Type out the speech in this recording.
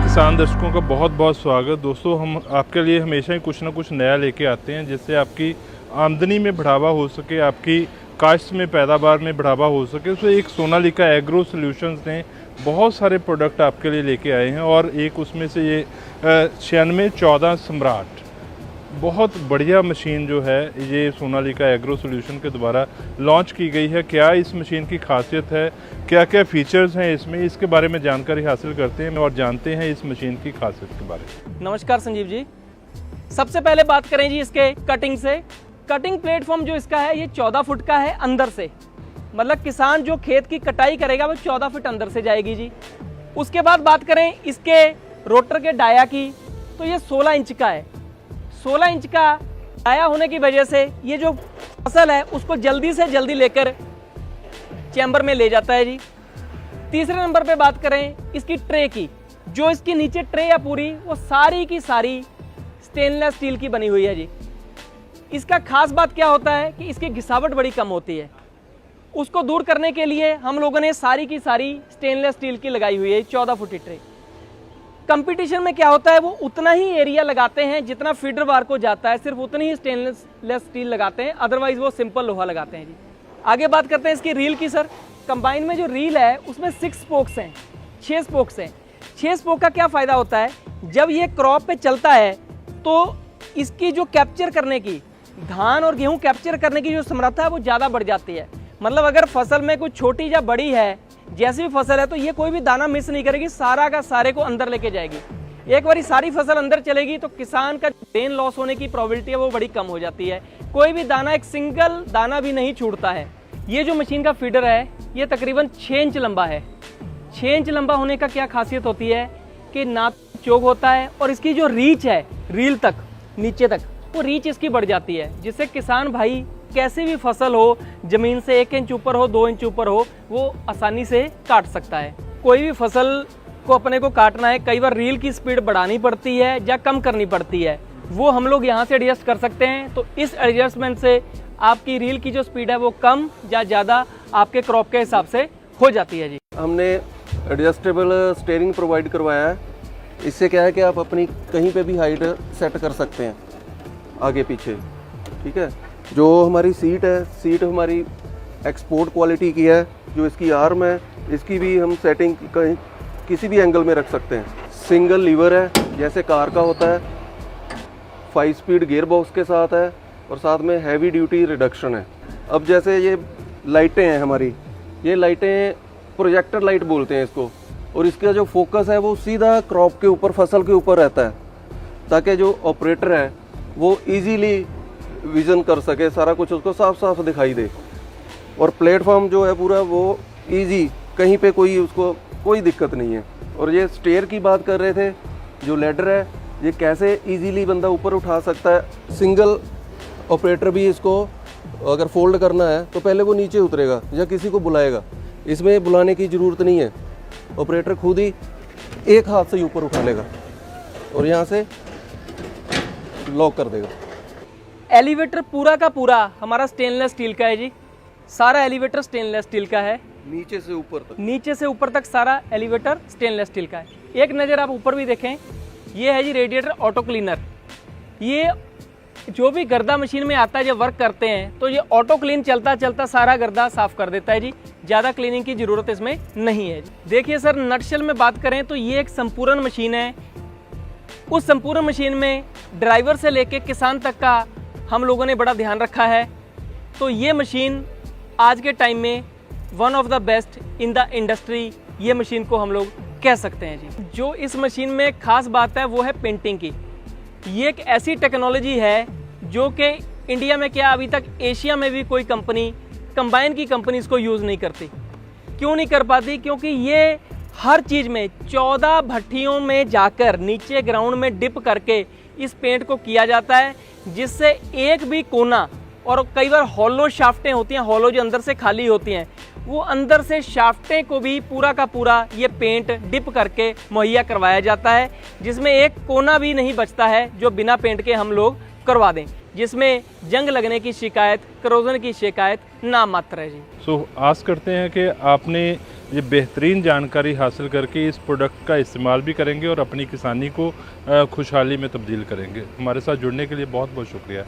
किसान दर्शकों का बहुत बहुत स्वागत। दोस्तों, हम आपके लिए हमेशा ही कुछ ना कुछ नया लेके आते हैं जिससे आपकी आमदनी में बढ़ावा हो सके, आपकी काश्त में पैदावार में बढ़ावा हो सके। तो एक सोनालिका एग्रो सॉल्यूशंस ने बहुत सारे प्रोडक्ट आपके लिए लेके आए हैं और एक उसमें से ये 9614 सम्राट बहुत बढ़िया मशीन जो है ये सोनालिका एग्रो सॉल्यूशन के द्वारा लॉन्च की गई है। क्या इस मशीन की खासियत है, क्या क्या फीचर्स हैं इसमें, इसके बारे में जानकारी हासिल करते हैं और जानते हैं इस मशीन की खासियत के बारे में। नमस्कार संजीव जी। सबसे पहले बात करें जी इसके कटिंग से। कटिंग प्लेटफॉर्म जो इसका है ये 14 फुट का है अंदर से, मतलब किसान जो खेत की कटाई करेगा वो 14 फुट अंदर से जाएगी जी। उसके बाद बात करें इसके रोटर के डाया की, तो ये 16 इंच का है। 16 इंच का डाया होने की वजह से ये जो फसल है उसको जल्दी से जल्दी लेकर चैम्बर में ले जाता है जी। तीसरे नंबर पे बात करें इसकी ट्रे की, जो इसकी नीचे ट्रे है पूरी वो सारी की सारी स्टेनलेस स्टील की बनी हुई है जी। इसका खास बात क्या होता है कि इसकी घिसावट बड़ी कम होती है, उसको दूर करने के लिए हम लोगों ने सारी की सारी स्टेनलेस स्टील की लगाई हुई है 14 फुटी ट्रे। कंपटीशन में क्या होता है वो उतना ही एरिया लगाते हैं जितना फीडर बार को जाता है, सिर्फ उतनी ही स्टेनलेस स्टील लगाते हैं, अदरवाइज वो सिंपल लोहा लगाते हैं जी। आगे बात करते हैं इसकी रील की। सर, कंबाइन में जो रील है उसमें 6 स्पोक्स हैं, 6 स्पोक्स हैं। 6 स्पोक का क्या फायदा होता है, जब ये क्रॉप पे चलता है तो इसकी जो कैप्चर करने की, धान और गेहूं कैप्चर करने की जो क्षमता है वो ज़्यादा बढ़ जाती है। मतलब अगर फसल में कुछ छोटी या बड़ी है, जैसी भी फसल है, तो ये कोई भी दाना मिस नहीं करेगी, सारा का सारे को अंदर लेके जाएगी। एक बार सारी फसल अंदर चलेगी तो किसान का ब्रेन लॉस होने की प्रोबेबिलिटी है वो बड़ी कम हो जाती है। कोई भी दाना, एक सिंगल दाना भी नहीं छूटता है। ये जो मशीन का फीडर है ये तकरीबन 6 इंच लंबा है। 6 इंच लंबा होने का क्या खासियत होती है कि ना चोक होता है और इसकी जो रीच है रील तक, नीचे तक, वो रीच इसकी बढ़ जाती है, जिससे किसान भाई कैसी भी फसल हो, जमीन से 1 इंच ऊपर हो, 2 इंच ऊपर हो, वो आसानी से काट सकता है। कोई भी फसल को अपने को काटना है, कई बार रील की स्पीड बढ़ानी पड़ती है या कम करनी पड़ती है, वो हम लोग यहाँ से एडजस्ट कर सकते हैं। तो इस एडजस्टमेंट से आपकी रील की जो स्पीड है वो कम या ज़्यादा आपके क्रॉप के हिसाब से हो जाती है जी। हमने एडजस्टेबल स्टीयरिंग प्रोवाइड करवाया है। इससे क्या है कि आप अपनी कहीं पे भी हाइट सेट कर सकते हैं, आगे पीछे। ठीक है, जो हमारी सीट है, सीट हमारी एक्सपोर्ट क्वालिटी की है। जो इसकी आर्म है इसकी भी हम सेटिंग कहीं किसी भी एंगल में रख सकते हैं। सिंगल लीवर है जैसे कार का होता है, 5 स्पीड गियर बॉक्स के साथ है और साथ में हैवी ड्यूटी रिडक्शन है। अब जैसे ये लाइटें हैं हमारी, ये लाइटें प्रोजेक्टर लाइट बोलते हैं इसको, और इसका जो फोकस है वो सीधा क्रॉप के ऊपर, फसल के ऊपर रहता है, ताकि जो ऑपरेटर है वो इजीली विज़न कर सके, सारा कुछ उसको साफ साफ दिखाई दे। और प्लेटफॉर्म जो है पूरा वो इजी, कहीं पे कोई उसको कोई दिक्कत नहीं है। और ये स्टेयर की बात कर रहे थे, जो लेडर है ये कैसे इजीली बंदा ऊपर उठा सकता है। सिंगल ऑपरेटर भी इसको अगर फोल्ड करना है तो पहले वो नीचे उतरेगा या किसी को बुलाएगा, इसमें बुलाने की ज़रूरत नहीं है। ऑपरेटर खुद ही एक हाथ से ऊपर उठा लेगा और यहाँ से लॉक कर देगा। एलिवेटर पूरा का पूरा हमारा स्टेनलेस स्टील का है जी। सारा एलिवेटर स्टेनलेस स्टील का है, नीचे से ऊपर तक, नीचे से ऊपर तक सारा एलिवेटर स्टेनलेस स्टील का है। एक नज़र आप ऊपर भी देखें, ये है जी रेडिएटर ऑटो क्लीनर। ये जो भी गर्दा मशीन में आता है, जब वर्क करते हैं तो ये ऑटो क्लीन चलता चलता सारा गर्दा साफ कर देता है जी। ज़्यादा क्लीनिंग की ज़रूरत इसमें नहीं है जी। देखिए सर, नटशेल में बात करें तो ये एक संपूर्ण मशीन है। उस संपूर्ण मशीन में ड्राइवर से लेके किसान तक का हम लोगों ने बड़ा ध्यान रखा है। तो ये मशीन आज के टाइम में one of the best in the industry, ये मशीन को हम लोग कह सकते हैं जी। जो इस मशीन में खास बात है वो है पेंटिंग की। ये एक ऐसी टेक्नोलॉजी है जो कि इंडिया में क्या, अभी तक एशिया में भी कोई कंपनी, कंबाइन की कंपनी इसको यूज़ नहीं करती। क्यों नहीं कर पाती? क्योंकि ये हर चीज़ में 14 भट्टियों में जाकर नीचे ग्राउंड में डिप करके इस पेंट को किया जाता है, जिससे एक भी कोना, और कई बार हॉलो शाफ्टें होती हैं, हॉलो जो अंदर से खाली होती हैं, वो अंदर से शाफ्टें को भी पूरा का पूरा ये पेंट डिप करके मुहैया करवाया जाता है, जिसमें एक कोना भी नहीं बचता है जो बिना पेंट के हम लोग करवा दें, जिसमें जंग लगने की शिकायत, करोजन की शिकायत नाम मात्र है जी। आस करते हैं कि आपने ये बेहतरीन जानकारी हासिल करके इस प्रोडक्ट का इस्तेमाल भी करेंगे और अपनी किसानी को खुशहाली में तब्दील करेंगे। हमारे साथ जुड़ने के लिए बहुत बहुत शुक्रिया।